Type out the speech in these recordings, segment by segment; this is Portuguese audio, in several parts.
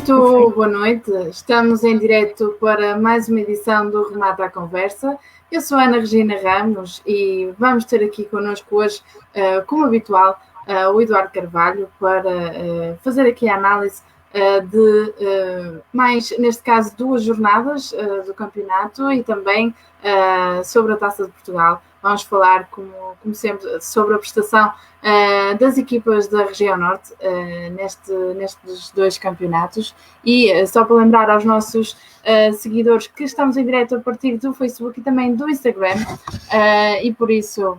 Muito boa noite, estamos em direto para mais uma edição do Remata à Conversa. Eu sou a Ana Regina Ramos e vamos ter aqui connosco hoje, como habitual, o Eduardo Carvalho para fazer aqui a análise de mais, neste caso, 2 jornadas do campeonato e também sobre a Taça de Portugal. Vamos falar, como sempre, sobre a prestação das equipas da região norte nestes 2 campeonatos. E só para lembrar aos nossos seguidores que estamos em direto a partir do Facebook e também do Instagram, e por isso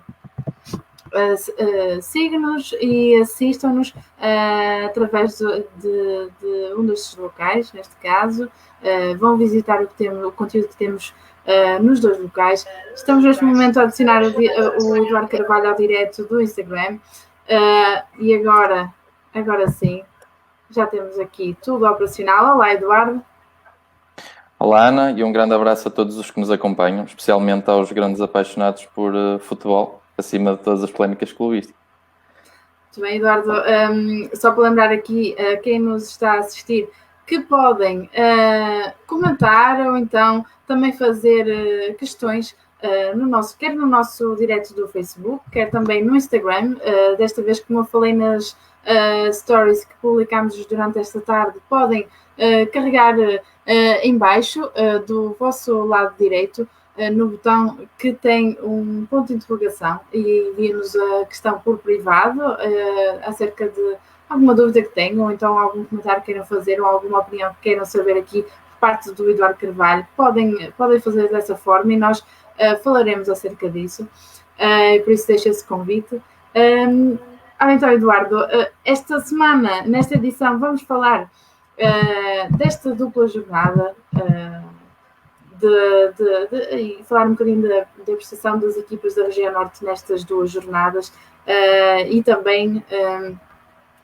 sigam-nos e assistam-nos através de um destes locais, neste caso. Vão visitar o conteúdo que temos nos 2 locais. Estamos neste momento a adicionar o Eduardo Carvalho ao direto do Instagram. E agora sim, já temos aqui tudo operacional. Olá, Eduardo. Olá, Ana, e um grande abraço a todos os que nos acompanham, especialmente aos grandes apaixonados por futebol, acima de todas as polémicas clubísticas. Muito bem, Eduardo. Só para lembrar aqui quem nos está a assistir que podem comentar ou então também fazer questões quer no nosso direto do Facebook, quer também no Instagram. Desta vez, como eu falei nas stories que publicámos durante esta tarde, podem carregar em baixo do vosso lado direito no botão que tem um ponto de interrogação e envia-nos a questão por privado acerca de alguma dúvida que tenham, ou então algum comentário que queiram fazer, ou alguma opinião que queiram saber aqui por parte do Eduardo Carvalho. Podem fazer dessa forma e nós falaremos acerca disso. Por isso deixo esse convite. Então, Eduardo, esta semana, nesta edição, vamos falar desta dupla jornada e falar um bocadinho da prestação das equipas da região norte nestas 2 jornadas e também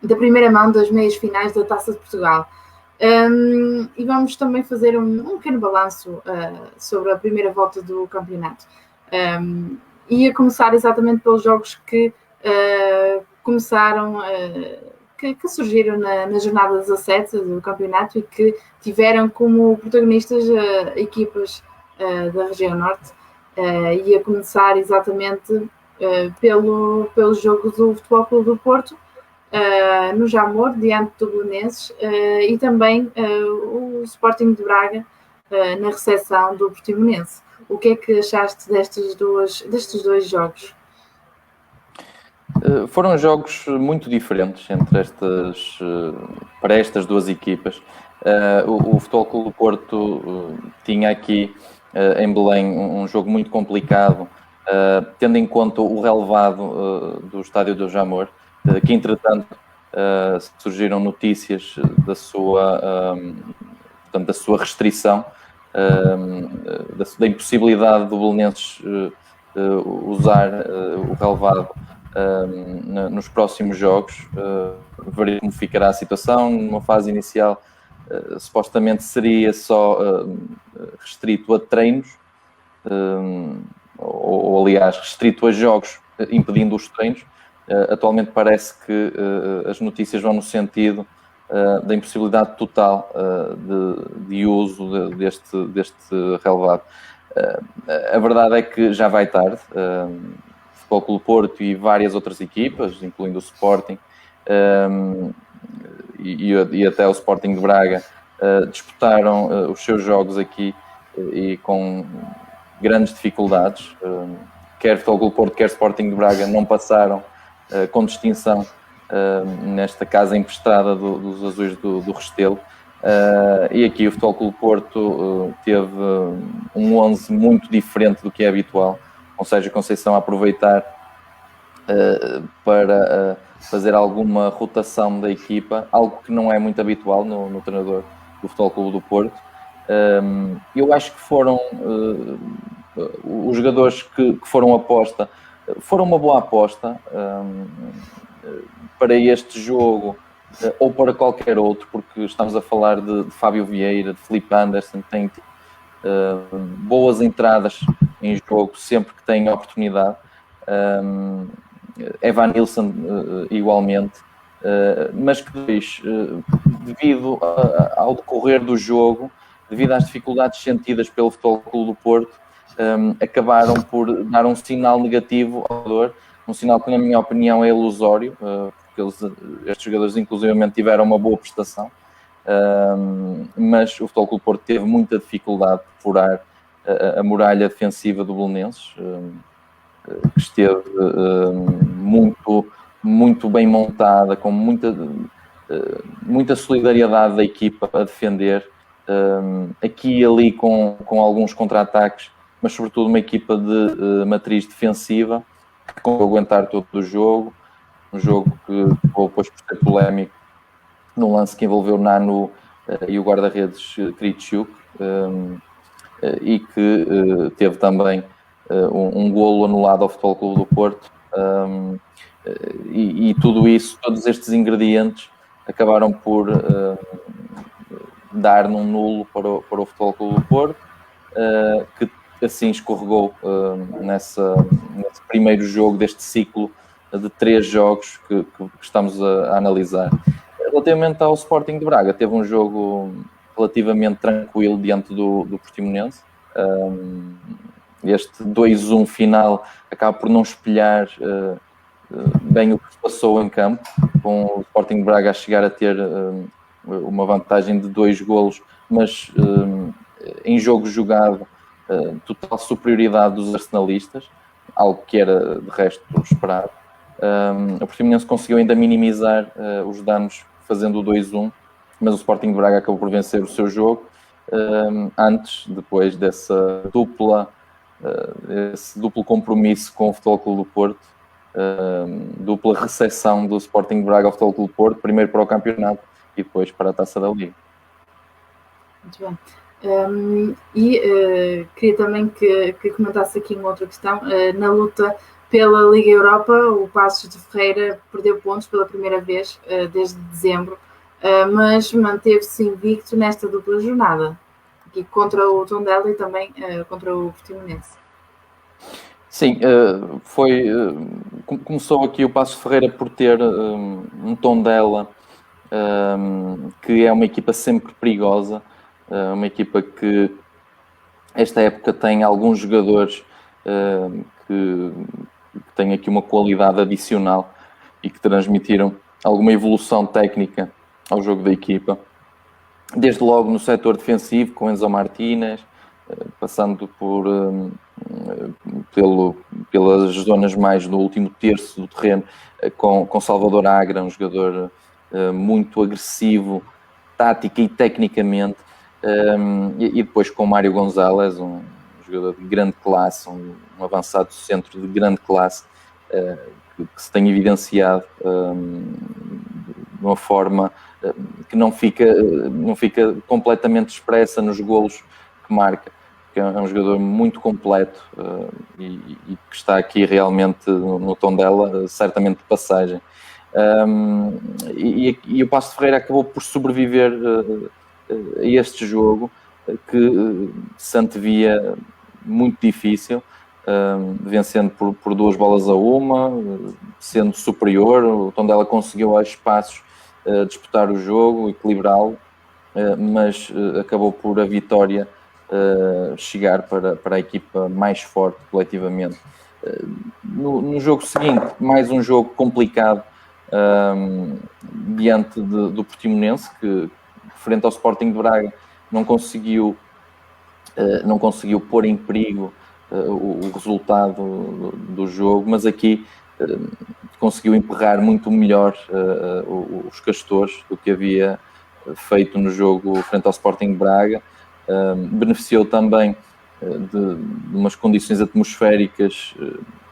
da primeira mão das meias finais da Taça de Portugal. E vamos também fazer um pequeno balanço sobre a primeira volta do campeonato. E a começar exatamente pelos jogos que começaram, que surgiram na jornada 17 do campeonato e que tiveram como protagonistas equipas da região norte. E a começar exatamente pelo jogo do Futebol Clube do Porto, no Jamor, diante do Belenenses, e também o Sporting de Braga na recepção do Portimonense. O que é que achaste destes 2 jogos? Foram jogos muito diferentes para estas 2 equipas. O Futebol Clube do Porto tinha aqui em Belém um jogo muito complicado, tendo em conta o relevado do Estádio do Jamor, que entretanto surgiram notícias da sua restrição, da impossibilidade do Belenenses usar o relevado nos próximos jogos. Veremos como ficará a situação. Numa fase inicial supostamente seria só restrito a treinos, ou aliás restrito a jogos, impedindo os treinos. Atualmente parece que as notícias vão no sentido da impossibilidade total de uso deste relevado. A verdade é que já vai tarde. O Futebol Clube Porto e várias outras equipas, incluindo o Sporting e até o Sporting de Braga, disputaram os seus jogos aqui e com grandes dificuldades. Quer Futebol Clube Porto, quer Sporting de Braga não passaram com distinção nesta casa emprestada dos azuis do Restelo. E aqui o Futebol Clube Porto teve um 11 muito diferente do que é habitual, ou seja, Conceição a aproveitar para fazer alguma rotação da equipa, algo que não é muito habitual no treinador do Futebol Clube do Porto. Eu acho que foram os jogadores que foram aposta, foram uma boa aposta para este jogo ou para qualquer outro, porque estamos a falar de Fábio Vieira, de Felipe Anderson, que tem boas entradas em jogo sempre que tem oportunidade. Evan Nilsson igualmente, mas que depois, devido ao decorrer do jogo, devido às dificuldades sentidas pelo Futebol Clube do Porto, acabaram por dar um sinal negativo ao jogador, um sinal que, na minha opinião, é ilusório, porque estes jogadores, inclusivamente, tiveram uma boa prestação, mas o Futebol Clube do Porto teve muita dificuldade de furar a muralha defensiva do Belenenses, que esteve muito bem montada, com muita solidariedade da equipa a defender, aqui e ali com alguns contra-ataques, mas sobretudo uma equipa de matriz defensiva que conseguiu aguentar todo o jogo, um jogo que depois por ser polémico num lance que envolveu Nano e o guarda-redes Kritschuk, e que teve também um golo anulado ao Futebol Clube do Porto, e tudo isso, todos estes ingredientes acabaram por dar num nulo para o Futebol Clube do Porto, que assim escorregou nesse primeiro jogo deste ciclo de 3 jogos que estamos a analisar. Relativamente ao Sporting de Braga, teve um jogo relativamente tranquilo diante do Portimonense. Este 2-1 final acaba por não espelhar bem o que se passou em campo, com o Sporting de Braga a chegar a ter uma vantagem de 2 golos, mas em jogo jogado, total superioridade dos arsenalistas, algo que era de resto esperado. O Portimonense conseguiu ainda minimizar os danos fazendo o 2-1, mas o Sporting de Braga acabou por vencer o seu jogo depois desse duplo compromisso com o Futebol Clube do Porto, dupla recepção do Sporting de Braga ao Futebol Clube do Porto, primeiro para o campeonato e depois para a Taça da Liga. Muito bem. Queria também que comentasse aqui uma outra questão. Na luta pela Liga Europa, o Paços de Ferreira perdeu pontos pela primeira vez desde dezembro, mas manteve-se invicto nesta dupla jornada, aqui contra o Tondela e também contra o Portimonense. Sim, começou aqui o Paços de Ferreira por ter um Tondela, que é uma equipa sempre perigosa, uma equipa que esta época tem alguns jogadores que têm aqui uma qualidade adicional e que transmitiram alguma evolução técnica ao jogo da equipa, desde logo no setor defensivo com Enzo Martínez, passando pelas zonas mais no último terço do terreno, com Salvador Agra, um jogador muito agressivo, tática e tecnicamente, e depois com Mário Gonzalez, um jogador de grande classe, um avançado centro de grande classe, que se tem evidenciado de uma forma que não fica completamente expressa nos golos que marca, que é um jogador muito completo e que está aqui realmente no Tondela, certamente de passagem. E o Paços de Ferreira acabou por sobreviver a este jogo, que se antevia muito difícil, vencendo por 2-1, sendo superior. O Tondela conseguiu aos espaços disputar o jogo, equilibrá-lo, mas acabou por a vitória chegar para a equipa mais forte coletivamente. No jogo seguinte, mais um jogo complicado diante do Portimonense, que frente ao Sporting de Braga não conseguiu pôr em perigo o resultado do jogo, mas aqui conseguiu emperrar muito melhor os castores do que havia feito no jogo frente ao Sporting de Braga. Beneficiou também de umas condições atmosféricas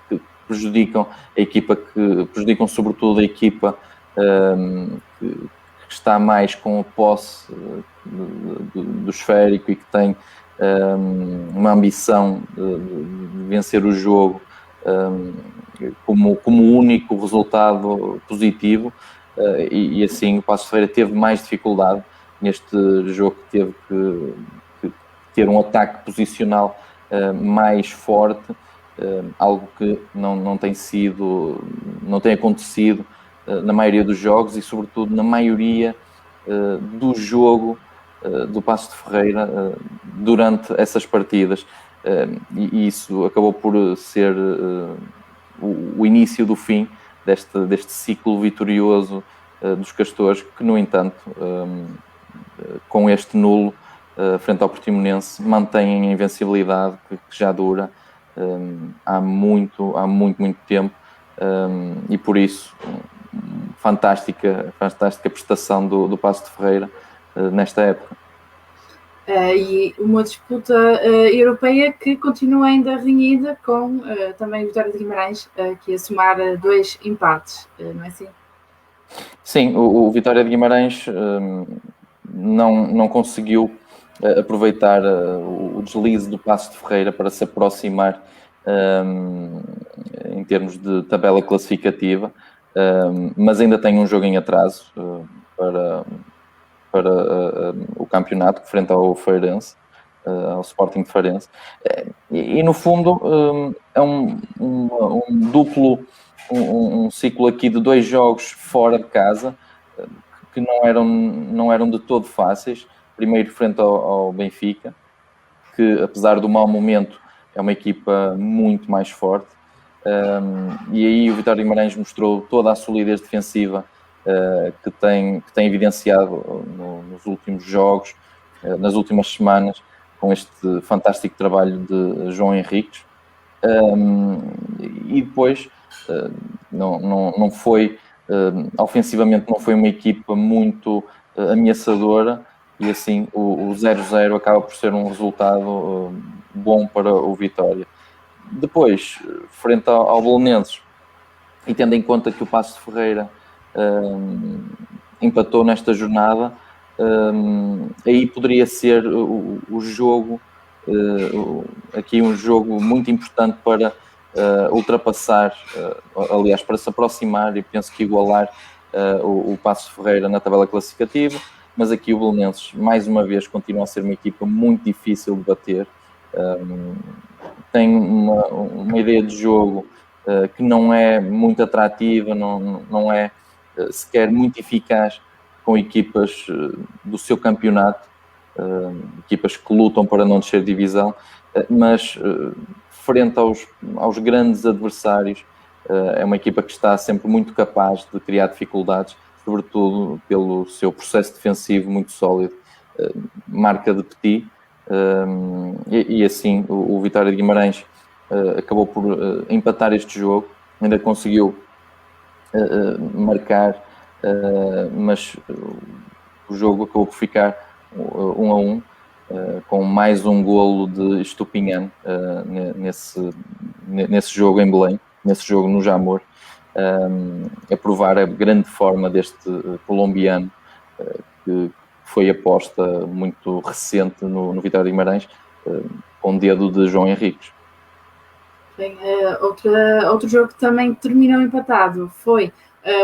que prejudicam a equipa, que prejudicam sobretudo a equipa que está mais com a posse do esférico e que tem uma ambição de vencer o jogo como único resultado positivo, e assim o Paços de Ferreira teve mais dificuldade neste jogo, que teve que ter um ataque posicional mais forte, algo que não tem acontecido na maioria dos jogos e, sobretudo, na maioria do jogo do Paços de Ferreira durante essas partidas. E isso acabou por ser o início do fim deste ciclo vitorioso dos Castores, que, no entanto, com este nulo frente ao Portimonense, mantém a invencibilidade que já dura há muito tempo, e por isso fantástica prestação do Paços de Ferreira nesta época. E uma disputa europeia que continua ainda renhida, com também Vitória de Guimarães, que ia somar 2 empates, não é assim? Sim, o Vitória de Guimarães não conseguiu aproveitar o deslize do Paços de Ferreira para se aproximar em termos de tabela classificativa, mas ainda tem um jogo em atraso para o campeonato, frente ao Feirense, ao Sporting de Feirense. E no fundo é um duplo, um ciclo aqui de 2 jogos fora de casa, que não eram de todo fáceis. Primeiro frente ao Benfica, que apesar do mau momento é uma equipa muito mais forte, e aí o Vitória de Guimarães mostrou toda a solidez defensiva que tem evidenciado nos últimos jogos, nas últimas semanas, com este fantástico trabalho de João Henriques. E depois não foi ofensivamente, não foi uma equipa muito ameaçadora, e assim o 0-0 acaba por ser um resultado bom para o Vitória. Depois, frente ao Belenenses, e tendo em conta que o Paços de Ferreira empatou nesta jornada, aí poderia ser o jogo, aqui um jogo muito importante para ultrapassar, aliás, para se aproximar e penso que igualar o Paços de Ferreira na tabela classificativa, mas aqui o Belenenses, mais uma vez, continua a ser uma equipa muito difícil de bater. Tem uma ideia de jogo que não é muito atrativa, não é sequer muito eficaz com equipas do seu campeonato, equipas que lutam para não descer divisão, mas frente aos grandes adversários, é uma equipa que está sempre muito capaz de criar dificuldades, sobretudo pelo seu processo defensivo muito sólido, marca de Petit, e assim o Vitória de Guimarães acabou por empatar este jogo, ainda conseguiu marcar, mas o jogo acabou por ficar 1-1, com mais um golo de Estupinhan nesse jogo em Belém, nesse jogo no Jamor, a provar a grande forma deste colombiano, que foi aposta muito recente no Vitória de Guimarães, com o dedo de João Henriques. Bem, outro jogo que também terminou empatado foi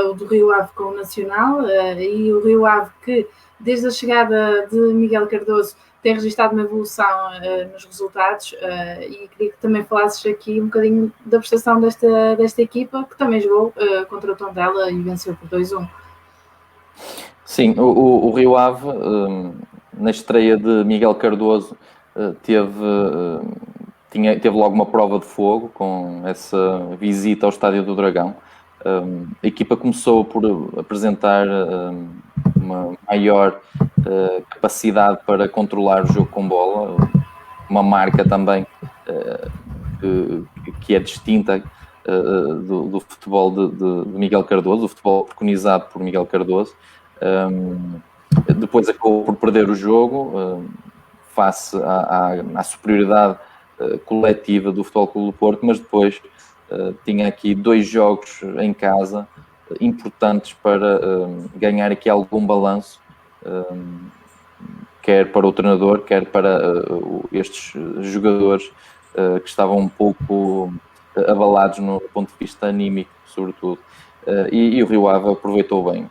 o do Rio Ave com o Nacional, e o Rio Ave, que desde a chegada de Miguel Cardoso tem registrado uma evolução nos resultados, e queria que também falasses aqui um bocadinho da prestação desta equipa, que também jogou contra o Tondela e venceu por 2-1. Sim, o Rio Ave, na estreia de Miguel Cardoso, teve logo uma prova de fogo com essa visita ao Estádio do Dragão. A equipa começou por apresentar uma maior capacidade para controlar o jogo com bola, uma marca também que é distinta do futebol de Miguel Cardoso, do futebol preconizado por Miguel Cardoso. Depois acabou por perder o jogo face à superioridade coletiva do Futebol Clube do Porto, mas depois tinha aqui 2 jogos em casa importantes para ganhar aqui algum balanço, quer para o treinador, quer para estes jogadores que estavam um pouco abalados no ponto de vista anímico, sobretudo. E o Rio Ave aproveitou bem.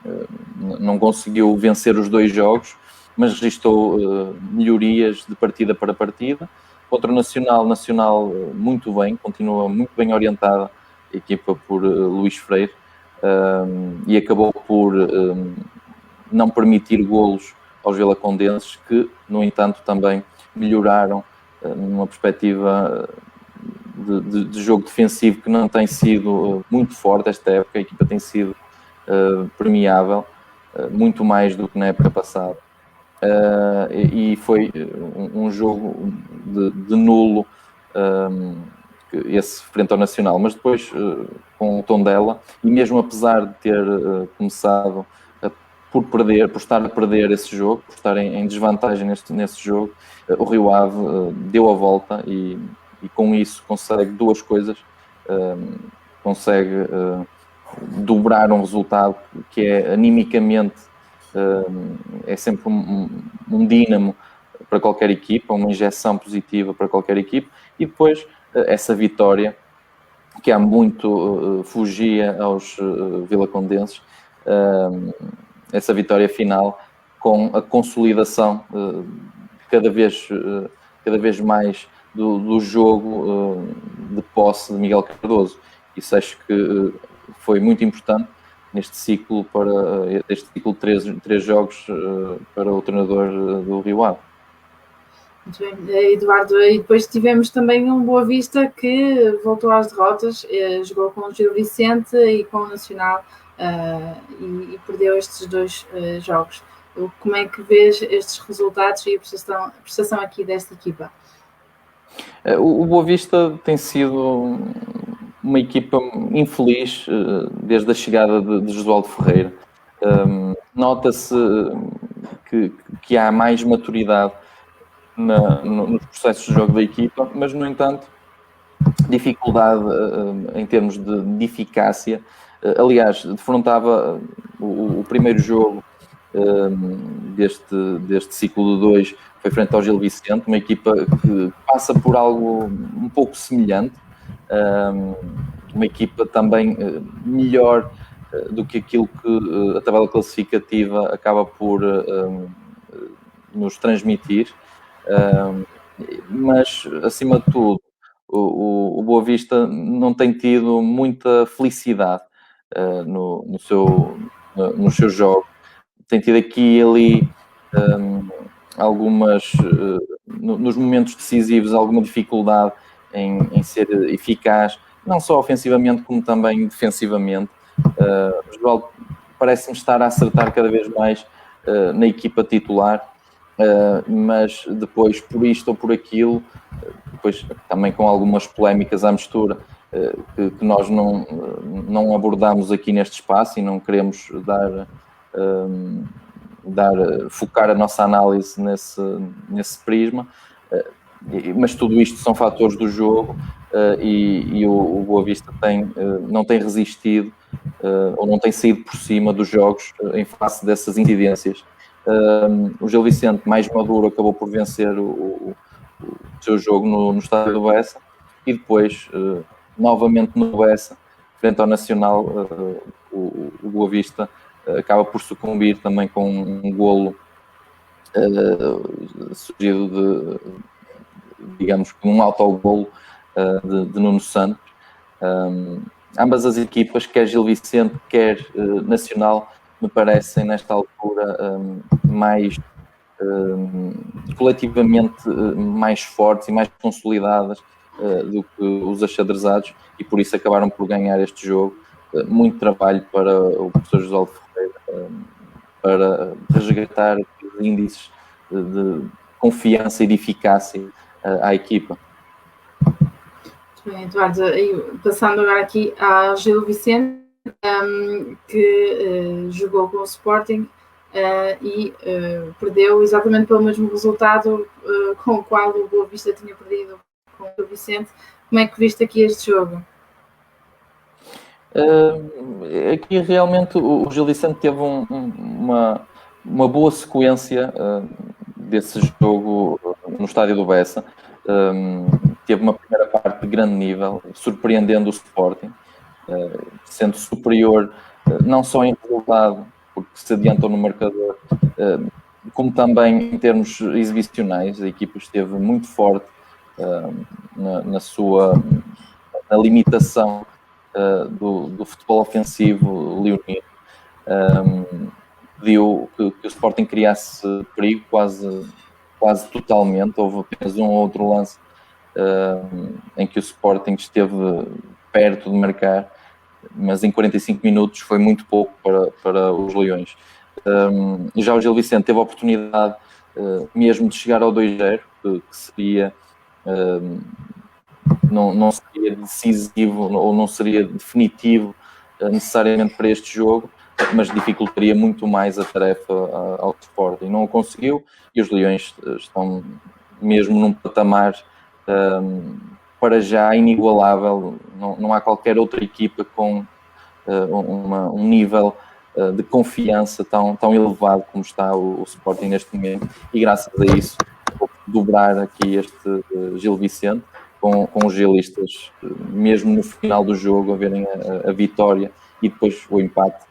Não conseguiu vencer os 2 jogos, mas registrou melhorias de partida para partida. Contra o Nacional muito bem, continua muito bem orientada a equipa por Luís Freire, e acabou por não permitir golos aos vilacondenses, que, no entanto, também melhoraram numa perspectiva de jogo defensivo que não tem sido muito forte esta época. A equipa tem sido premiável, muito mais do que na época passada. E foi um jogo de nulo, esse frente ao Nacional, mas depois com o Tondela, e mesmo apesar de ter começado por estar a perder esse jogo, por estar em desvantagem nesse jogo, o Rio Ave deu a volta e com isso consegue duas coisas. Consegue dobrar um resultado que é animicamente, é sempre um dínamo para qualquer equipa, uma injeção positiva para qualquer equipa, e depois essa vitória que há muito fugia aos vilacondenses, essa vitória final com a consolidação cada vez mais do jogo de posse de Miguel Cardoso. Isso acho que foi muito importante neste ciclo, este ciclo de três jogos para o treinador do Rio Ave. Muito bem, Eduardo, e depois tivemos também um Boa Vista que voltou às derrotas, jogou com o Gil Vicente e com o Nacional e perdeu estes dois jogos. Como é que vês estes resultados e a prestação aqui desta equipa? O Boa Vista tem sido uma equipa infeliz desde a chegada de Josualdo Ferreira. Nota-se que há mais maturidade nos processos de jogo da equipa, mas, no entanto, dificuldade em termos de eficácia. Aliás, defrontava o primeiro jogo deste ciclo de 2, foi frente ao Gil Vicente, uma equipa que passa por algo um pouco semelhante, uma equipa também melhor do que aquilo que a tabela classificativa acaba por nos transmitir. Mas, acima de tudo, o Boa Vista não tem tido muita felicidade nos seus jogos. Tem tido aqui e ali algumas, nos momentos decisivos, alguma dificuldade em ser eficaz, não só ofensivamente como também defensivamente. O Josualdo parece-me estar a acertar cada vez mais na equipa titular. Mas depois, por isto ou por aquilo, depois também com algumas polémicas à mistura que nós não abordamos aqui neste espaço e não queremos focar a nossa análise nesse prisma, mas tudo isto são fatores do jogo e o Boa Vista não tem resistido ou não tem saído por cima dos jogos em face dessas incidências. O Gil Vicente, mais maduro, acabou por vencer o seu jogo no estádio do Bessa, e depois, novamente no Bessa, frente ao Nacional, o Boa Vista acaba por sucumbir também com um golo surgido digamos, com um autogolo de Nuno Santos. Ambas as equipas, quer Gil Vicente, quer Nacional, me parecem nesta altura coletivamente mais fortes e mais consolidadas do que os achadrezados, e por isso acabaram por ganhar este jogo. Muito trabalho para o professor Josualdo Ferreira para resgatar os índices de confiança e de eficácia à equipa. Bem, Eduardo, passando agora aqui ao Gil Vicente, que jogou com o Sporting e perdeu exatamente pelo mesmo resultado com o qual o Boa Vista tinha perdido com o Gil Vicente. Como é que viste aqui este jogo? Aqui realmente o Gil Vicente teve uma boa sequência desse jogo no estádio do Bessa. Teve uma primeira parte de grande nível, surpreendendo o Sporting, sendo superior não só em resultado, porque se adiantou no marcador, como também em termos exibicionais. A equipa esteve muito forte na limitação do futebol ofensivo leonino. Pediu que o Sporting criasse perigo quase totalmente. Houve apenas um ou outro lance em que o Sporting esteve perto de marcar, mas em 45 minutos foi muito pouco para os Leões. Já o Gil Vicente teve a oportunidade mesmo de chegar ao 2-0, que seria não seria decisivo ou não seria definitivo necessariamente para este jogo, mas dificultaria muito mais a tarefa ao Sporting. Não o conseguiu e os Leões estão mesmo num patamar para já inigualável. Não há qualquer outra equipa com um nível de confiança tão elevado como está o Sporting neste momento, e graças a isso vou dobrar aqui este Gil Vicente com os gilistas, mesmo no final do jogo, a verem a vitória e depois o empate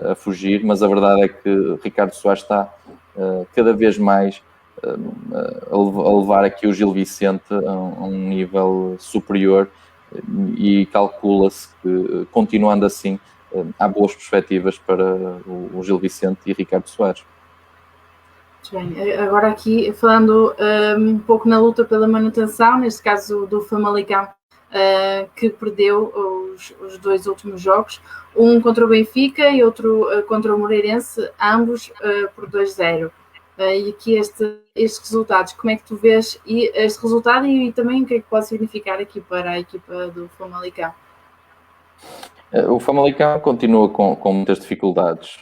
a fugir. Mas a verdade é que Ricardo Soares está cada vez mais a levar aqui o Gil Vicente a um nível superior, e calcula-se que, continuando assim, há boas perspectivas para o Gil Vicente e Ricardo Soares. Bem, agora aqui falando um pouco na luta pela manutenção, neste caso do Famalicão, que perdeu os dois últimos jogos, um contra o Benfica e outro contra o Moreirense, ambos por 2-0. E aqui estes resultados, como é que tu vês este resultado e também o que é que pode significar aqui para a equipa do Famalicão? O Famalicão continua com muitas dificuldades.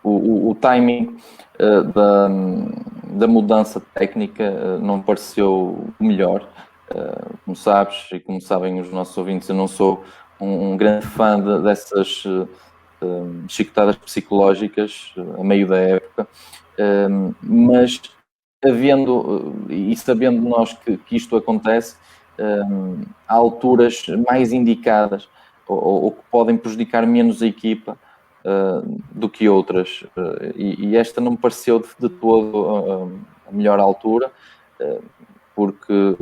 O timing da mudança técnica não pareceu o melhor. Como sabes e como sabem os nossos ouvintes, eu não sou um grande fã dessas chicotadas psicológicas a meio da época, mas havendo e sabendo nós que isto acontece, há alturas mais indicadas ou que podem prejudicar menos a equipa do que outras, e esta não me pareceu de todo a melhor altura, porque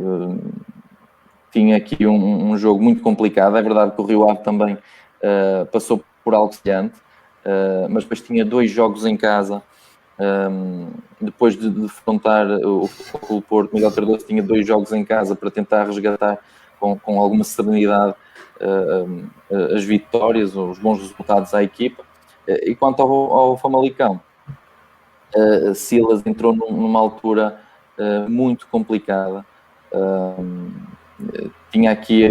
tinha aqui um jogo muito complicado. É verdade que o Rio Ave também passou por algo semelhante, mas depois tinha 2 jogos em casa. Depois de defrontar o Futebol Porto, Miguel Cardoso tinha 2 jogos em casa para tentar resgatar com alguma serenidade as vitórias, os bons resultados à equipa. E quanto ao Famalicão, Silas entrou numa altura muito complicada. Tinha aqui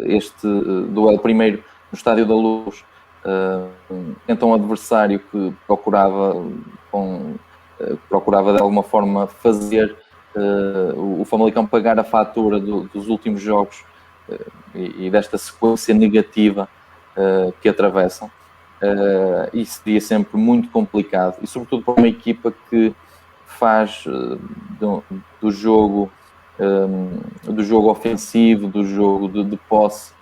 este duelo primeiro no Estádio da Luz, então um adversário que procurava de alguma forma fazer o Famalicão pagar a fatura dos últimos jogos e desta sequência negativa que atravessam. Isso seria sempre muito complicado, e sobretudo para uma equipa que faz do jogo ofensivo, do jogo de posse,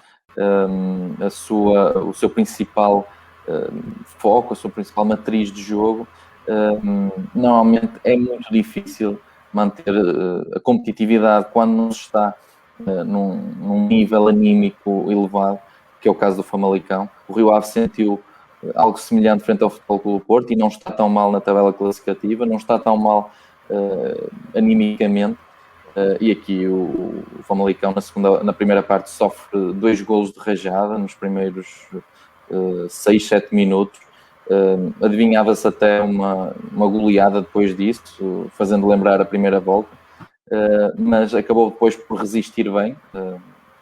o seu principal foco, a sua principal matriz de jogo. Normalmente é muito difícil manter a competitividade quando não se está num nível anímico elevado, que é o caso do Famalicão. O Rio Ave sentiu algo semelhante frente ao Futebol Clube do Porto e não está tão mal na tabela classificativa, não está tão mal animicamente, e aqui o Famalicão na primeira parte sofre 2 golos de rajada nos primeiros 6-7 minutos. Adivinhava-se até uma goleada depois disso, fazendo lembrar a primeira volta, mas acabou depois por resistir bem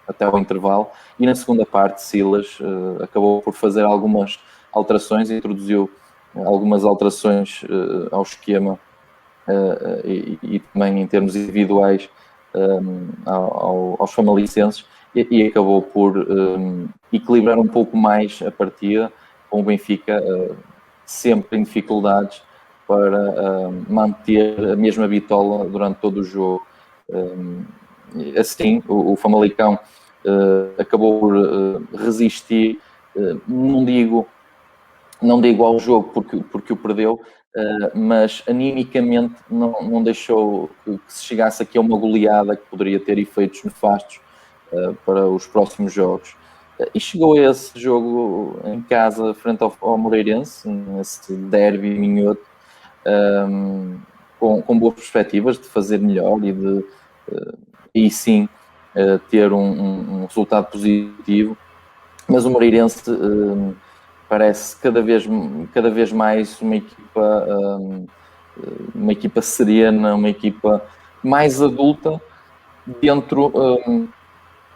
até ao intervalo, e na segunda parte Silas acabou por fazer algumas alterações, introduziu algumas alterações ao esquema e também em termos individuais aos famalicenses, e acabou por equilibrar um pouco mais a partida, com o Benfica sempre em dificuldades para manter a mesma bitola durante todo o jogo. Assim, o Famalicão acabou por resistir, não digo ao jogo porque o perdeu, mas animicamente não deixou que se chegasse aqui a uma goleada que poderia ter efeitos nefastos para os próximos jogos. e chegou a esse jogo em casa frente ao Moreirense, esse derby minhoto, com boas perspectivas de fazer melhor e sim ter um resultado positivo, mas o Moreirense parece cada vez mais uma equipa serena, uma equipa mais adulta dentro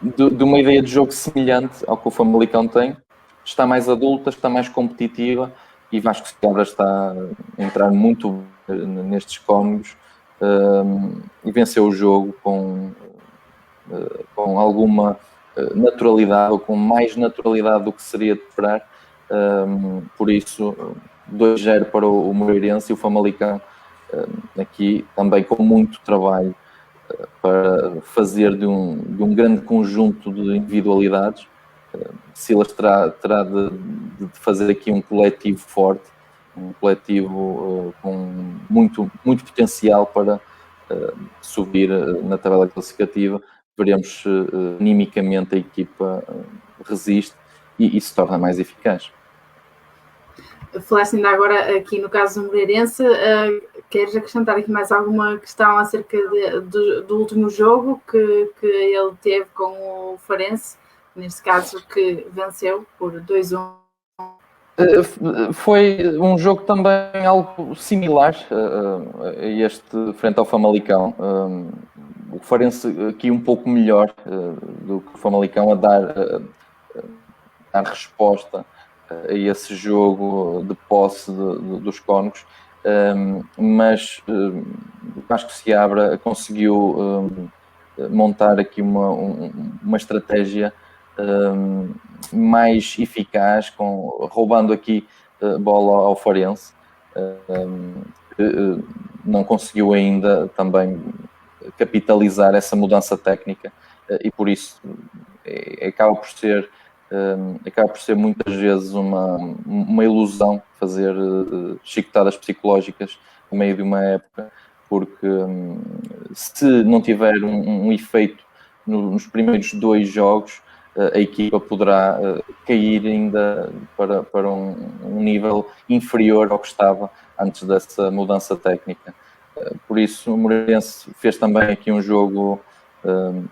de uma ideia de jogo semelhante ao que o Famalicão tem. Está mais adulta, está mais competitiva, e Vasco Seabra está a entrar muito nestes cónigos e venceu o jogo com alguma naturalidade, ou com mais naturalidade do que seria de esperar. Por isso, 2-0 para o Moreirense, e o Famalicão aqui também com muito trabalho para fazer de um grande conjunto de individualidades. Silas terá de fazer aqui um coletivo forte, um coletivo com muito potencial para subir na tabela classificativa. Veremos se animicamente a equipa resiste e se torna mais eficaz. Falaste ainda agora aqui no caso do Moreirense, queres acrescentar aqui mais alguma questão acerca do último jogo que ele teve com o Farense, neste caso que venceu por 2-1? Foi um jogo também algo similar a este frente ao Famalicão. O Farense aqui um pouco melhor do que o Famalicão a dar resposta a esse jogo de posse dos cónegos, mas acho que Seabra conseguiu montar aqui uma estratégia mais eficaz, roubando aqui bola ao Farense, que não conseguiu ainda também capitalizar essa mudança técnica, e por isso acaba por ser muitas vezes uma ilusão fazer chicotadas psicológicas no meio de uma época, porque se não tiver um efeito nos primeiros 2 jogos, a equipa poderá cair ainda para um nível inferior ao que estava antes dessa mudança técnica. Por isso, o Moreirense fez também aqui um jogo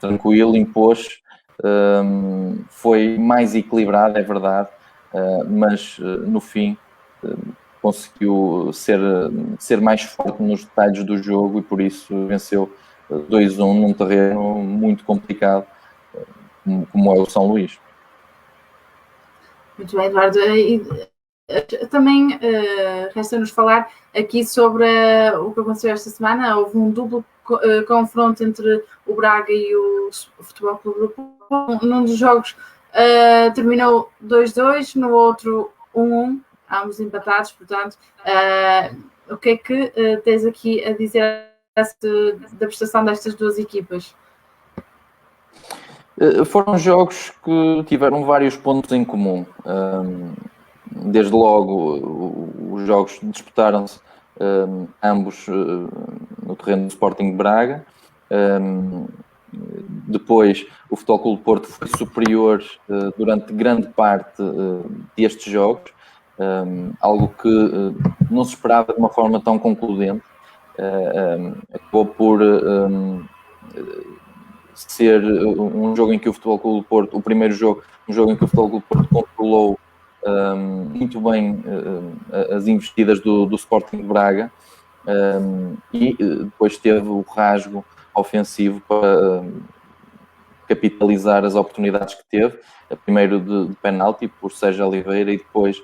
tranquilo, impôs, foi mais equilibrado, é verdade, mas no fim conseguiu ser mais forte nos detalhes do jogo, e por isso venceu 2-1 num terreno muito complicado como é o São Luís. Muito bem, Eduardo. Também resta-nos falar aqui sobre o que aconteceu esta semana. Houve um duplo confronto entre o Braga e o Futebol Clube do Porto. Num dos jogos terminou 2-2, no outro 1-1, ambos empatados. Portanto, o que é que tens aqui a dizer da prestação destas duas equipas? Foram jogos que tiveram vários pontos em comum. Desde logo, os jogos disputaram-se ambos no terreno do Sporting de Braga. Depois, o Futebol Clube do Porto foi superior durante grande parte destes jogos, algo que não se esperava de uma forma tão concludente. Acabou por ser um jogo em que o Futebol Clube do Porto, o primeiro jogo, um jogo em que o Futebol Clube do Porto controlou muito bem as investidas do Sporting de Braga, e depois teve o rasgo ofensivo para capitalizar as oportunidades que teve, primeiro de penalti por Sérgio Oliveira, e depois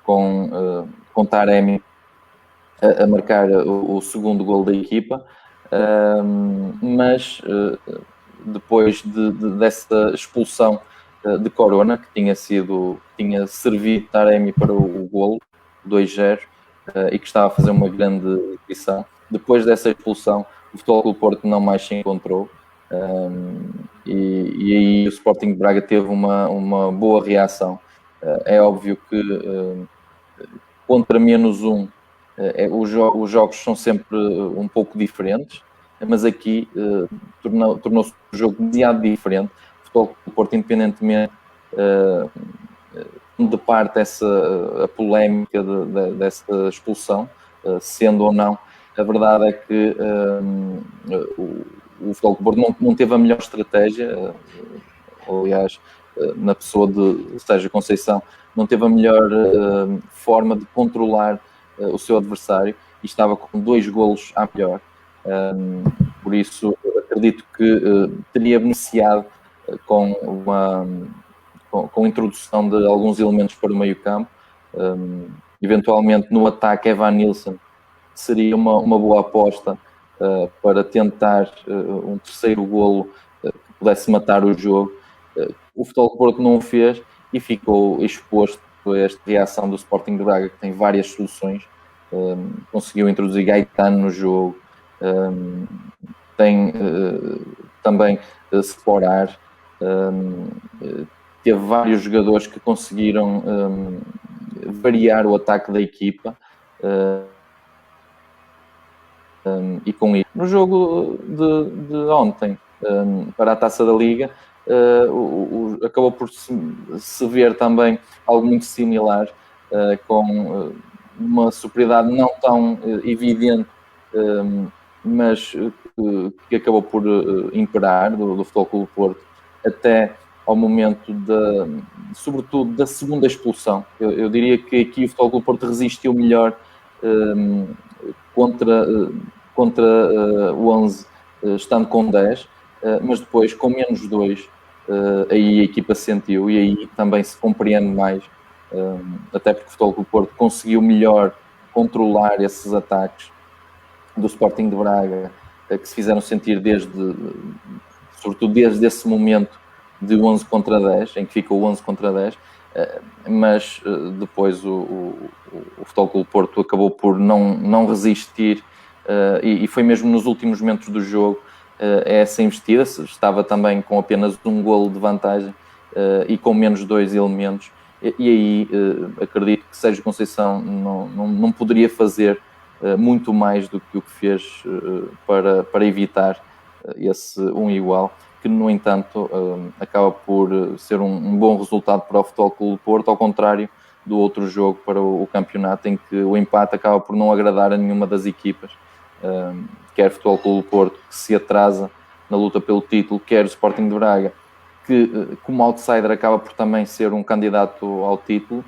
com Taremi a marcar o segundo gol da equipa. Mas depois dessa expulsão de Corona, que tinha servido Taremi para o golo 2-0, e que estava a fazer uma grande exibição, depois dessa expulsão o Futebol Clube do Porto não mais se encontrou, e aí o Sporting de Braga teve uma boa reação. É óbvio que contra -1 os jogos são sempre um pouco diferentes, mas aqui tornou-se um jogo demasiado diferente. O Futebol Clube do Porto, independentemente de parte a polémica dessa expulsão, sendo ou não, a verdade é que o Futebol Clube do Porto não teve a melhor estratégia, aliás, na pessoa de Sérgio Conceição, não teve a melhor forma de controlar o seu adversário e estava com 2 golos à melhor. Por isso, acredito que teria beneficiado com a introdução de alguns elementos para o meio-campo. Eventualmente, no ataque, Evan Nilsson seria uma boa aposta para tentar um terceiro golo que pudesse matar o jogo. O Futebol Clube do Porto não o fez e ficou exposto a esta reação do Sporting de Braga, que tem várias soluções. Conseguiu introduzir Gaetano no jogo, tem também Sporar, teve vários jogadores que conseguiram variar o ataque da equipa, e com isso, no jogo de ontem, para a Taça da Liga, acabou por se ver também algo muito similar, com uma superioridade não tão evidente, mas que acabou por imperar do Futebol Clube do Porto até ao momento sobretudo da segunda expulsão. Eu diria que aqui o Futebol Clube do Porto resistiu melhor contra o 11, estando com 10, mas depois com menos 2, aí a equipa sentiu e aí também se compreende mais, até porque o Futebol Clube do Porto conseguiu melhor controlar esses ataques do Sporting de Braga, que se fizeram sentir sobretudo desde esse momento de 11 contra 10, em que ficou 11 contra 10, mas depois o Futebol Clube do Porto acabou por não resistir, e foi mesmo nos últimos momentos do jogo essa investida. Estava também com apenas um golo de vantagem e com menos 2 elementos, e aí acredito que Sérgio Conceição não poderia fazer muito mais do que o que fez para evitar esse 1 igual, que no entanto acaba por ser um bom resultado para o Futebol Clube do Porto, ao contrário do outro jogo para o campeonato, em que o empate acaba por não agradar a nenhuma das equipas, quer o Futebol Clube do Porto, que se atrasa na luta pelo título, quer o Sporting de Braga, que como outsider acaba por também ser um candidato ao título,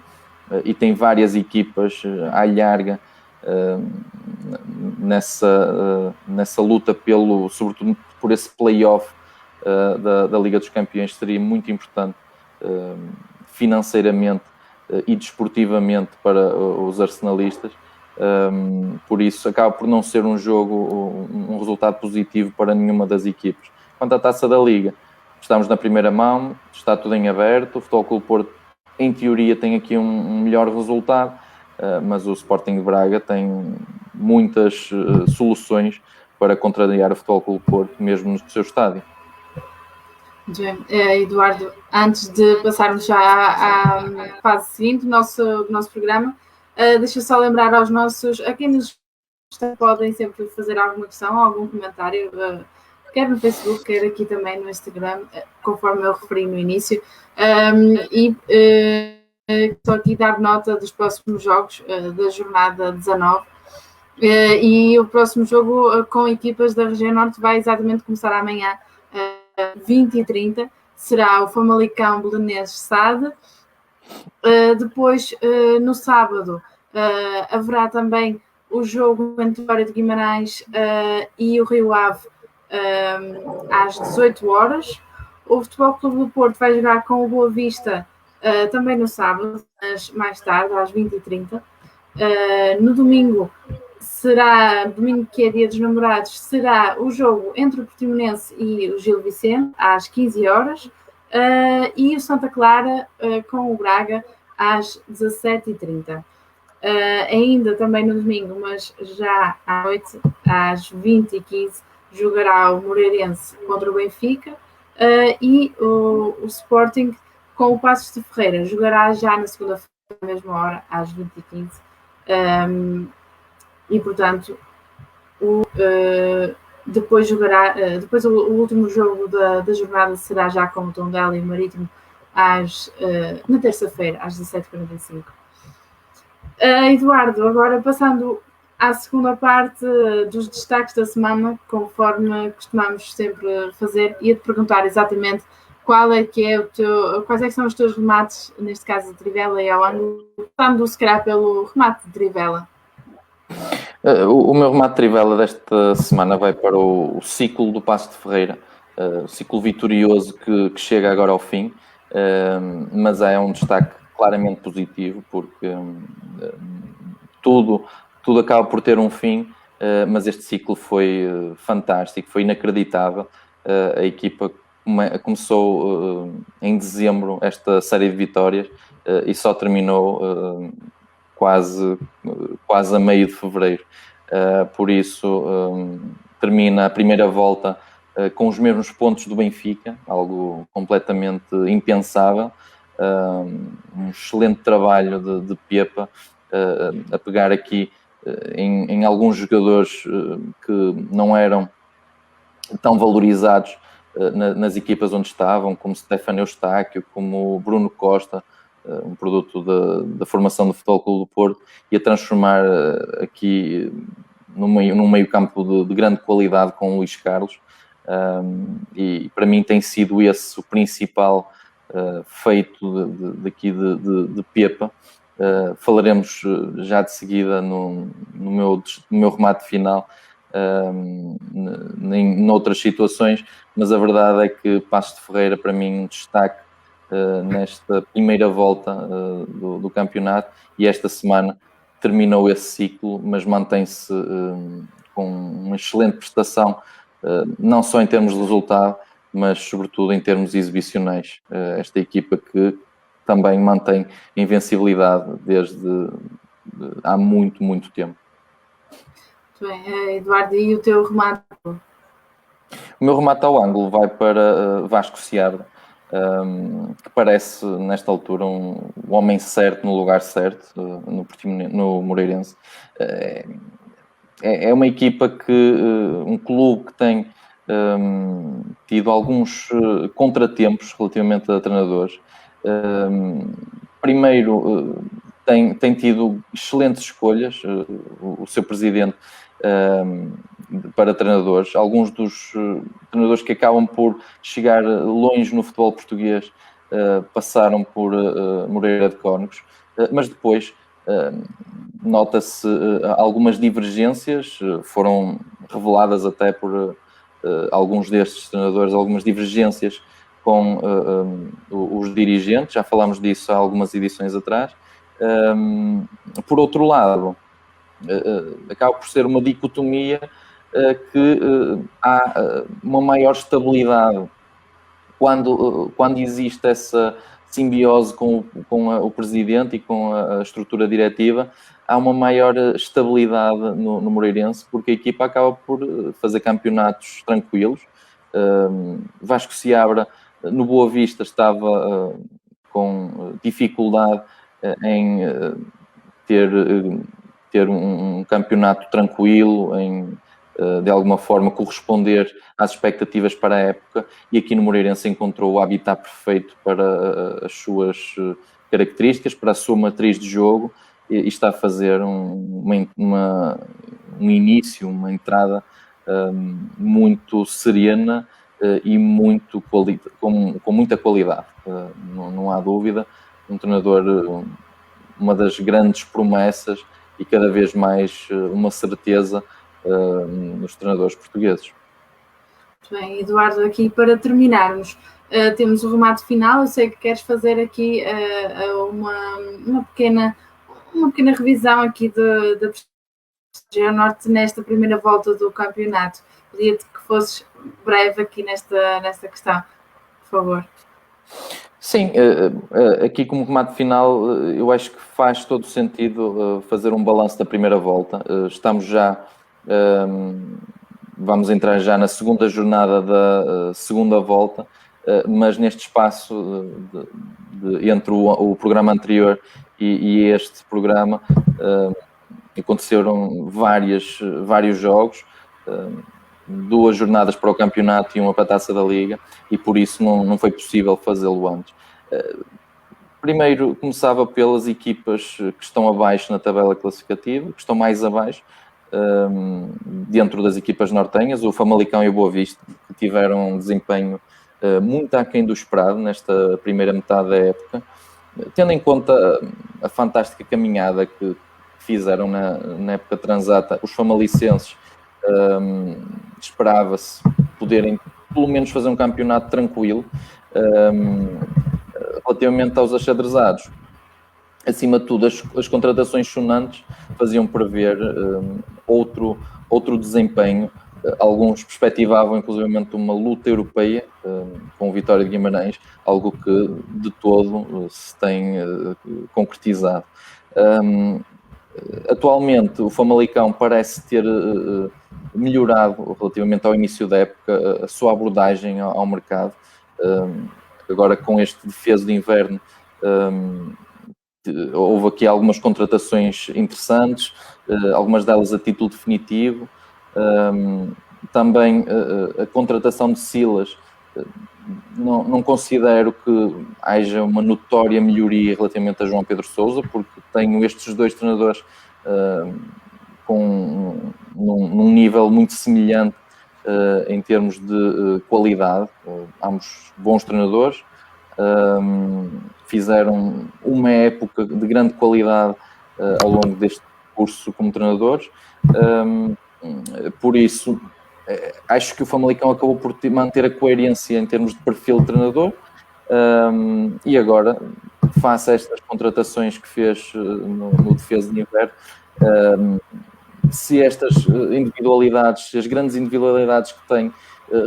e tem várias equipas à larga nessa luta sobretudo por esse play-off da Liga dos Campeões. Seria muito importante financeiramente e desportivamente para os arsenalistas. Por isso acaba por não ser um resultado positivo para nenhuma das equipes. Quanto à Taça da Liga, estamos na primeira mão, está tudo em aberto. O Futebol Clube do Porto, em teoria, tem aqui um melhor resultado, mas o Sporting de Braga tem muitas soluções para contrariar o Futebol Clube do Porto, mesmo no seu estádio. Eduardo, antes de passarmos já à fase seguinte do nosso programa, deixa só lembrar a quem nos está, podem sempre fazer alguma questão, algum comentário, quer no Facebook, quer aqui também no Instagram, conforme eu referi no início, estou aqui a dar nota dos próximos jogos da jornada 19, e o próximo jogo com equipas da região norte vai exatamente começar amanhã, 20h30, será o Famalicão Belenenses SAD. Depois, no sábado, haverá também o jogo entre o Vitória de Guimarães e o Rio Ave, às 18 horas. O Futebol Clube do Porto vai jogar com o Boa Vista também no sábado, mas mais tarde, às 20h30. No domingo, domingo que é dia dos namorados, será o jogo entre o Portimonense e o Gil Vicente, às 15 horas, e o Santa Clara com o Braga, às 17h30. Ainda também no domingo, mas já à noite, às 20h15, jogará o Moreirense contra o Benfica, e o Sporting com o Passos de Ferreira jogará já na segunda-feira, à mesma hora, às 20h15. E portanto depois jogará, depois o último jogo da jornada será já com o Tondela e o Marítimo na terça-feira, às 17h45. Eduardo, agora passando à segunda parte dos destaques da semana, conforme costumamos sempre fazer, ia-te perguntar exatamente quais é que são os teus remates, neste caso de Trivela e ao ângulo, começando se calhar pelo remate de Trivela. O meu remate de Trivela desta semana vai para o ciclo do Paço de Ferreira, o ciclo vitorioso que chega agora ao fim, mas é um destaque claramente positivo, porque tudo acaba por ter um fim, mas este ciclo foi fantástico, foi inacreditável. A equipa começou em dezembro esta série de vitórias e só terminou quase a meio de fevereiro. Por isso, termina a primeira volta com os mesmos pontos do Benfica, algo completamente impensável. Um excelente trabalho de Pepa a pegar aqui em alguns jogadores que não eram tão valorizados nas equipas onde estavam, como Stefano Eustáquio, como Bruno Costa, um produto da formação do Futebol Clube do Porto, e a transformar aqui num meio campo de grande qualidade com o Luís Carlos. E para mim tem sido esse o principal feito daqui de Pepa. Falaremos já de seguida no meu remate final noutras situações, mas a verdade é que Paços de Ferreira, para mim, um destaque nesta primeira volta do campeonato, e esta semana terminou esse ciclo, mas mantém-se com uma excelente prestação, não só em termos de resultado, mas sobretudo em termos exibicionais. Esta equipa que também mantém invencibilidade desde há muito, muito tempo. Muito bem, Eduardo, e o teu remate? O meu remate ao ângulo vai para Vasco Seabra, que parece, nesta altura, um homem certo no lugar certo, no Moreirense. É uma equipa um clube que tem tido alguns contratempos relativamente a treinadores. Primeiro, tem tido excelentes escolhas, o seu presidente, para treinadores. Alguns dos treinadores que acabam por chegar longe no futebol português passaram por Moreira de Cónegos, mas depois nota-se algumas divergências, foram reveladas até por alguns destes treinadores, algumas divergências com os dirigentes, já falámos disso há algumas edições atrás. Por outro lado, acaba por ser uma dicotomia que há uma maior estabilidade quando existe essa simbiose com o presidente e com a estrutura diretiva. Há uma maior estabilidade no Moreirense, porque a equipa acaba por fazer campeonatos tranquilos. Vasco Seabra, no Boa Vista, estava com dificuldade em ter um campeonato tranquilo, em de alguma forma corresponder às expectativas para a época, e aqui no Moreirense encontrou o habitat perfeito para as suas características, para a sua matriz de jogo, e está a fazer um início, uma entrada muito serena e com muita qualidade. Não há dúvida, um treinador, uma das grandes promessas e cada vez mais uma certeza nos treinadores portugueses. Muito bem, Eduardo, aqui para terminarmos, temos o remate final. Eu sei que queres fazer aqui uma pequena revisão aqui da Região Norte nesta primeira volta do campeonato. Pedia-te que fosses breve aqui nesta questão, por favor. Sim, aqui como remate final, eu acho que faz todo sentido fazer um balanço da primeira volta. Estamos já, vamos entrar já na segunda jornada da segunda volta, mas neste espaço entre o programa anterior e este programa aconteceram vários jogos. 2 jornadas para o campeonato e uma para a Taça da Liga, e por isso não foi possível fazê-lo antes. Primeiro, começava pelas equipas que estão abaixo na tabela classificativa, que estão mais abaixo, dentro das equipas nortenhas, o Famalicão e o Boa Vista, que tiveram um desempenho muito aquém do esperado nesta primeira metade da época, tendo em conta a fantástica caminhada que fizeram na época transata. Os famalicenses, esperava-se poderem pelo menos fazer um campeonato tranquilo. Relativamente aos achadrezados, acima de tudo, as contratações sonantes faziam prever outro desempenho. Alguns perspectivavam inclusivamente uma luta europeia com o Vitória de Guimarães, algo que de todo se tem concretizado. Atualmente o Famalicão parece ter melhorado relativamente ao início da época a sua abordagem ao mercado. Agora, com este defeso de inverno, houve aqui algumas contratações interessantes, algumas delas a título definitivo. Também a contratação de Silas, não considero que haja uma notória melhoria relativamente a João Pedro Sousa, porque tenho estes 2 treinadores num nível muito semelhante em termos de qualidade. Ambos bons treinadores, fizeram uma época de grande qualidade ao longo deste curso como treinadores. Por isso, acho que o Famalicão acabou por manter a coerência em termos de perfil de treinador, e agora, face a estas contratações que fez no defesa de inverno, se estas individualidades, as grandes individualidades que têm,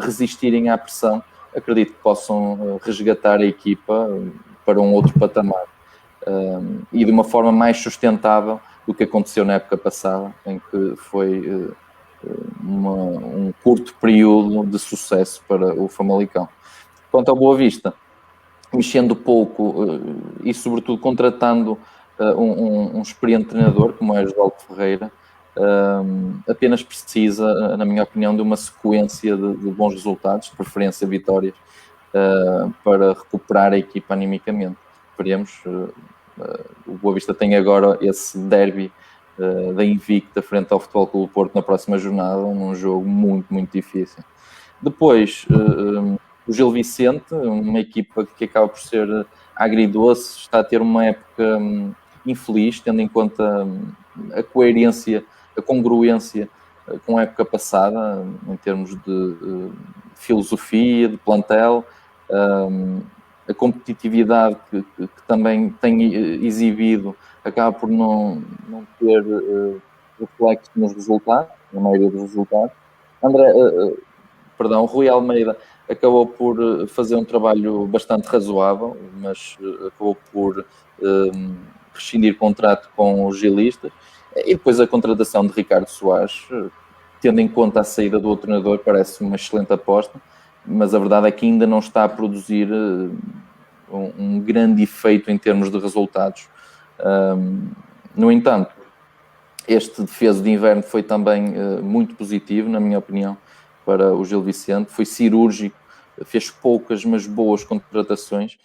resistirem à pressão, acredito que possam resgatar a equipa para um outro patamar, e de uma forma mais sustentável do que aconteceu na época passada, em que foi um curto período de sucesso para o Famalicão. Quanto ao Boa Vista, mexendo pouco e sobretudo contratando um experiente treinador como é Osvaldo Ferreira, apenas precisa, na minha opinião, de uma sequência de bons resultados, de preferência vitórias, para recuperar a equipa animicamente. Veremos. O Boa Vista tem agora esse derby da Invicta frente ao Futebol Clube do Porto na próxima jornada, num jogo muito, muito difícil. Depois, o Gil Vicente, uma equipa que acaba por ser agridoce, está a ter uma época infeliz, tendo em conta a coerência, a congruência com a época passada, em termos de filosofia, de plantel, a competitividade que também tem exibido acaba por não ter reflexo nos resultados, na maioria dos resultados. Rui Almeida acabou por fazer um trabalho bastante razoável, mas acabou por rescindir contrato com os gilistas. E depois a contratação de Ricardo Soares, tendo em conta a saída do outro treinador, parece uma excelente aposta, mas a verdade é que ainda não está a produzir um grande efeito em termos de resultados. No entanto, este defeso de inverno foi também muito positivo, na minha opinião, para o Gil Vicente. Foi cirúrgico, fez poucas, mas boas contratações,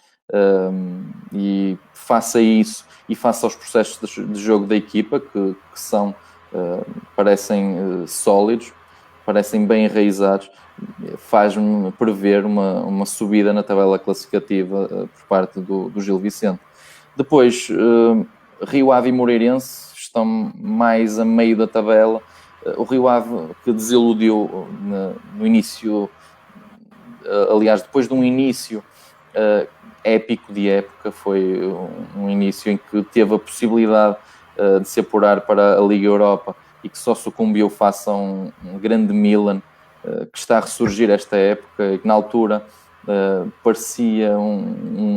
e face a isso e face aos processos de jogo da equipa, que parecem sólidos, parecem bem enraizados, faz-me prever uma subida na tabela classificativa por parte do Gil Vicente. Depois, Rio Ave e Moreirense estão mais a meio da tabela. O Rio Ave, que desiludiu no início, aliás, depois de um início épico de época, foi um início em que teve a possibilidade de se apurar para a Liga Europa e que só sucumbiu face a um grande Milan, que está a ressurgir esta época, e que na altura parecia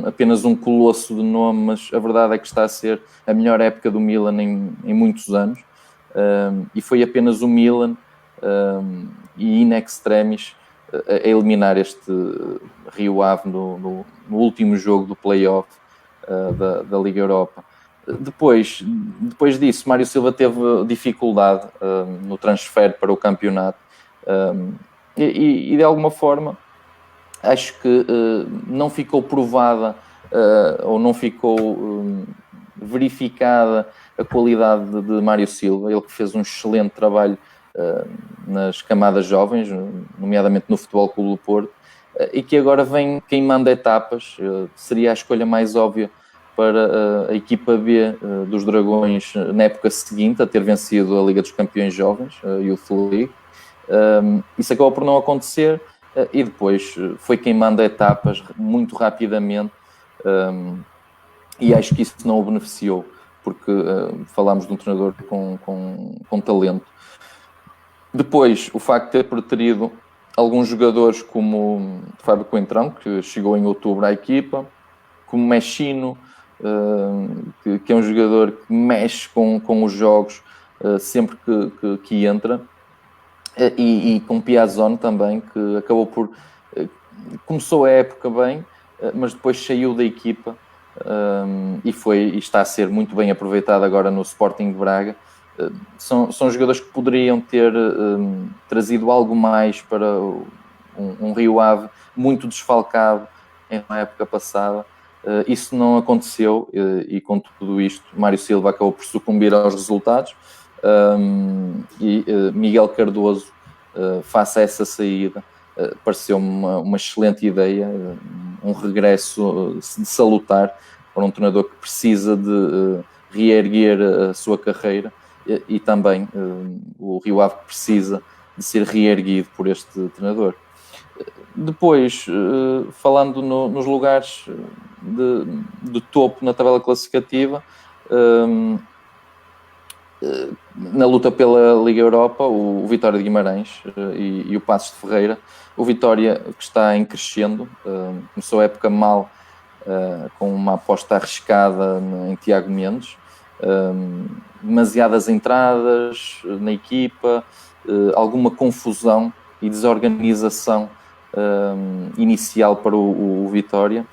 apenas um colosso de nome, mas a verdade é que está a ser a melhor época do Milan em muitos anos, e foi apenas o Milan e in extremis a eliminar este Rio Ave no último jogo do play-off da Liga Europa. Depois disso, Mário Silva teve dificuldade no transfer para o campeonato, E de alguma forma acho que não ficou provada ou não ficou verificada a qualidade de Mário Silva, ele que fez um excelente trabalho nas camadas jovens, nomeadamente no Futebol Clube do Porto, e que agora vem queimando etapas. Seria a escolha mais óbvia para a equipa B dos Dragões na época seguinte a ter vencido a Liga dos Campeões Jovens, a Youth League. Isso acabou por não acontecer e depois foi queimando etapas muito rapidamente, e acho que isso não o beneficiou, porque falámos de um treinador com talento. Depois, o facto de ter preterido alguns jogadores como Fábio Coentrão, que chegou em outubro à equipa, como Mechino, que é um jogador que mexe com os jogos sempre que entra, e com Piazzone também, que acabou por... começou a época bem, mas depois saiu da equipa e está a ser muito bem aproveitado agora no Sporting de Braga. São jogadores que poderiam ter trazido algo mais para um Rio Ave muito desfalcado em uma época passada. Isso não aconteceu e com tudo isto Mário Silva acabou por sucumbir aos resultados, e Miguel Cardoso, face a essa saída, pareceu-me uma excelente ideia, um regresso de salutar para um treinador que precisa de reerguer a sua carreira, e também o Rio Ave precisa de ser reerguido por este treinador. Depois, falando nos lugares de topo na tabela classificativa, na luta pela Liga Europa, o Vitória de Guimarães e o Paços de Ferreira. O Vitória, que está em crescendo, começou a época mal, com uma aposta arriscada em Tiago Mendes, demasiadas entradas na equipa, alguma confusão e desorganização inicial para o Vitória,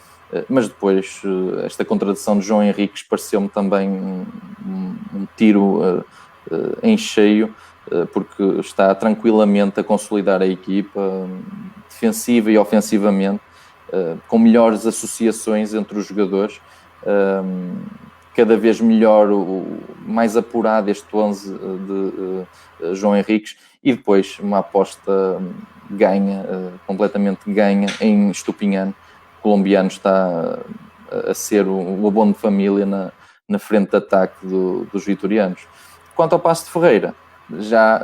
mas depois esta contratação de João Henriques pareceu-me também um tiro em cheio, porque está tranquilamente a consolidar a equipa defensiva e ofensivamente, com melhores associações entre os jogadores, cada vez melhor, mais apurado este 11 de João Henriques, e depois uma aposta completamente ganha em Estupinhano. O colombiano está a ser o abono de família na frente de ataque dos vitorianos. Quanto ao Paço de Ferreira, já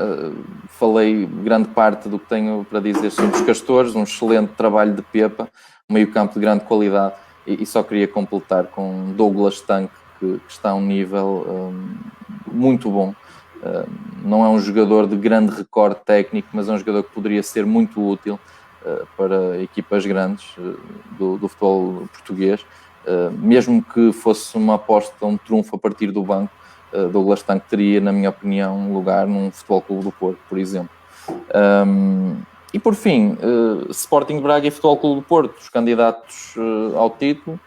falei grande parte do que tenho para dizer sobre os Castores, um excelente trabalho de Pepa, meio campo de grande qualidade, e só queria completar com Douglas Tanque, que está a um nível muito bom. Não é um jogador de grande recorde técnico, mas é um jogador que poderia ser muito útil para equipas grandes do futebol português, mesmo que fosse uma aposta, um trunfo a partir do banco. Douglas Tanque teria, na minha opinião, um lugar num Futebol Clube do Porto, por exemplo. E por fim, Sporting de Braga e Futebol Clube do Porto, os candidatos ao título.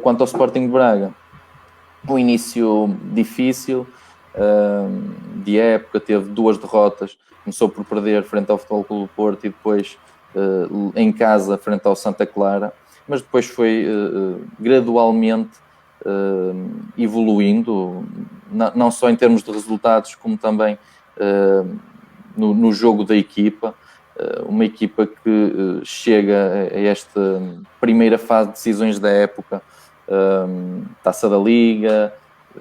Quanto ao Sporting de Braga, um início difícil de época, teve 2 derrotas, começou por perder frente ao Futebol Clube do Porto e depois em casa frente ao Santa Clara, mas depois foi gradualmente evoluindo, não só em termos de resultados, como também no jogo da equipa. Uma equipa que chega a esta primeira fase de decisões da época, Taça da Liga,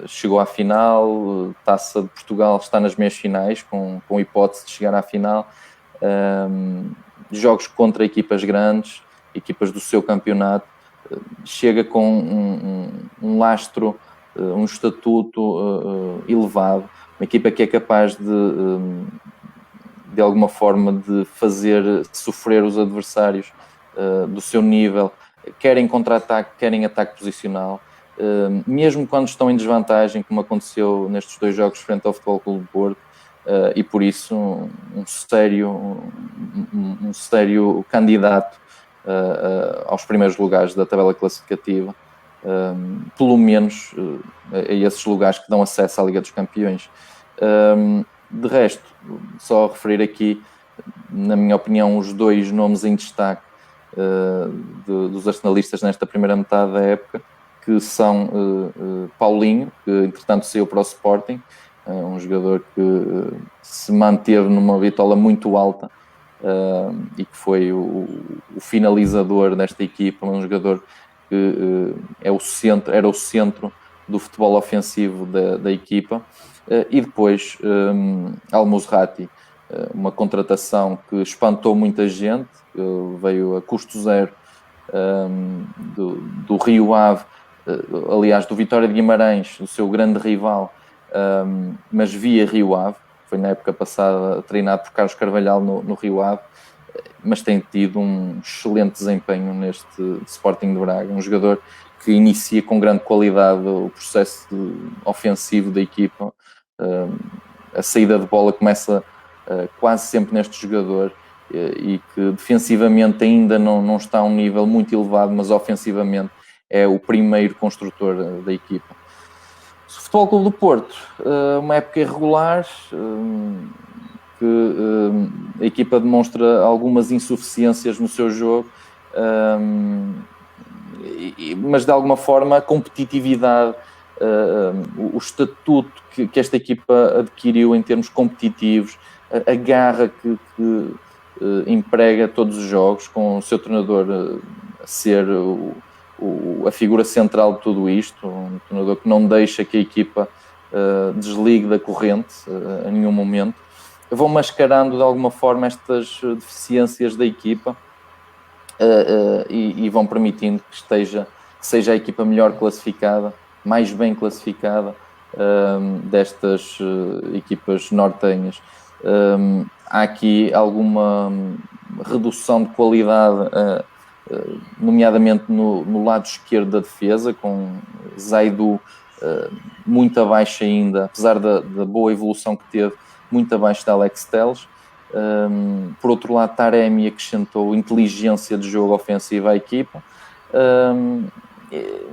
chegou à final, Taça de Portugal está nas meias finais, com hipótese de chegar à final, jogos contra equipas grandes, equipas do seu campeonato, chega com um lastro, um estatuto elevado, uma equipa que é capaz de alguma forma de fazer sofrer os adversários do seu nível, quer em contra-ataque, quer em ataque posicional, mesmo quando estão em desvantagem, como aconteceu nestes 2 jogos frente ao Futebol Clube do Porto, e por isso um sério candidato aos primeiros lugares da tabela classificativa, pelo menos a esses lugares que dão acesso à Liga dos Campeões. De resto, só referir aqui na minha opinião, os 2 nomes em destaque dos arsenalistas nesta primeira metade da época, que são Paulinho, que entretanto saiu para o Sporting, um jogador que se manteve numa bitola muito alta e que foi o finalizador desta equipa, um jogador que era o centro do futebol ofensivo da equipa. E depois Al-Musrati, uma contratação que espantou muita gente, veio a custo zero do Rio Ave, aliás, do Vitória de Guimarães, o seu grande rival, mas via Rio Ave. Foi na época passada treinado por Carlos Carvalhal no Rio Ave, mas tem tido um excelente desempenho neste Sporting de Braga, um jogador que inicia com grande qualidade o processo ofensivo da equipa. A saída de bola começa quase sempre neste jogador, e que defensivamente ainda não está a um nível muito elevado, mas ofensivamente é o primeiro construtor da equipa. O Futebol Clube do Porto, uma época irregular, que a equipa demonstra algumas insuficiências no seu jogo, mas de alguma forma a competitividade, o estatuto que esta equipa adquiriu em termos competitivos, a garra que emprega todos os jogos, com o seu treinador a ser a figura central de tudo isto, um treinador que não deixa que a equipa desligue da corrente a nenhum momento, vão mascarando de alguma forma estas deficiências da equipa e vão permitindo que seja a equipa melhor classificada, mais bem classificada destas equipas nortenhas. Há aqui alguma redução de qualidade, nomeadamente no lado esquerdo da defesa, com Zaidu muito abaixo ainda, apesar da boa evolução que teve, muito abaixo da Alex Telles. Por outro lado, Taremi acrescentou inteligência de jogo ofensivo à equipa.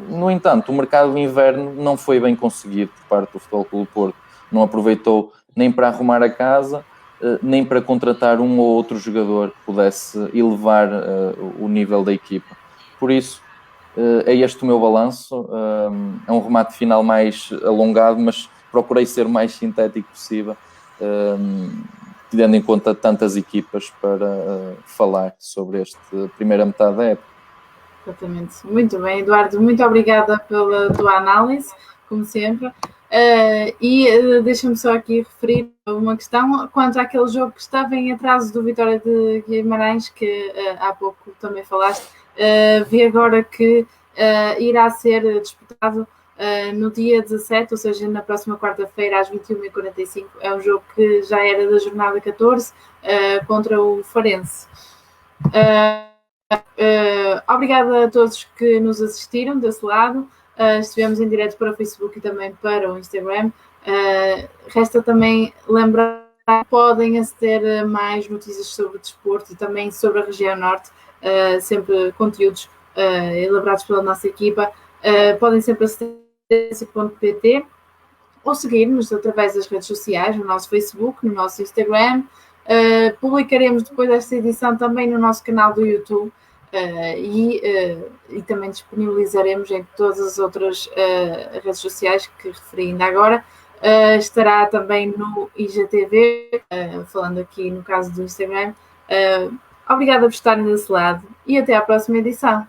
No entanto, o mercado de inverno não foi bem conseguido por parte do Futebol Clube do Porto. Não aproveitou nem para arrumar a casa, nem para contratar um ou outro jogador que pudesse elevar o nível da equipa. Por isso, é este o meu balanço. É um remate final mais alongado, mas procurei ser o mais sintético possível, tendo em conta tantas equipas para falar sobre esta primeira metade da época. Exatamente. Muito bem, Eduardo. Muito obrigada pela tua análise, como sempre. Deixa-me só aqui referir uma questão quanto àquele jogo que estava em atraso do Vitória de Guimarães, que há pouco também falaste. Vi agora que irá ser disputado no dia 17, ou seja, na próxima quarta-feira, às 21h45. É um jogo que já era da jornada 14, contra o Farense. Obrigada a todos que nos assistiram desse lado. Estivemos em direto para o Facebook e também para o Instagram. Resta também lembrar que podem aceder a mais notícias sobre o desporto e também sobre a região norte, sempre conteúdos elaborados pela nossa equipa. Podem sempre aceder a esse.pt ou seguir-nos através das redes sociais, no nosso Facebook, no nosso Instagram. Publicaremos depois desta edição também no nosso canal do YouTube. E também disponibilizaremos em todas as outras redes sociais que referi ainda agora. Estará também no IGTV, falando aqui no caso do Instagram. Obrigada por estarem desse lado e até à próxima edição.